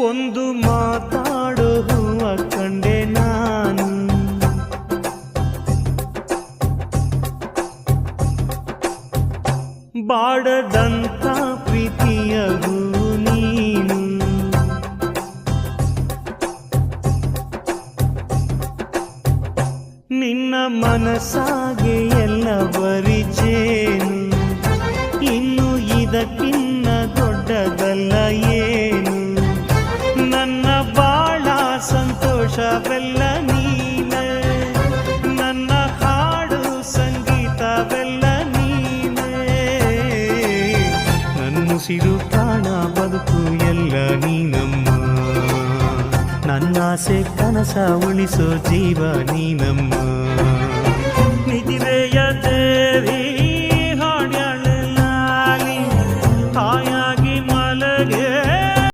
ಒಂದು ಮಾತಾಡೋ ಹೂವ ಕಂಡೆ ನಾನು, ಬಾಡದಂತ ಪ್ರೀತಿಯ ಹೂ ನೀನು. ನಿನ್ನ ಮನಸ್ಸಾಗೆ ಎಲ್ಲ ಬರಿಜೇನು, ಇನ್ನು ಇದಕ್ಕಿನ್ನ ದೊಡ್ಡದಲ್ಲ ಏನು. ನನ್ನ ಬಾಳ ಸಂತೋಷವೆಲ್ಲ ನೀನೇ, ನನ್ನ ಹಾಡು ಸಂಗೀತವೆಲ್ಲ ನೀನೇ. ನನ್ನುಸಿರು ಪ್ರಾಣ ಬದುಕು ಎಲ್ಲ ನೀನಮ್ಮ, ನನ್ನಾಸೆ ಕನಸ ಉಳಿಸೋ ಜೀವ ನೀನಮ್ಮ.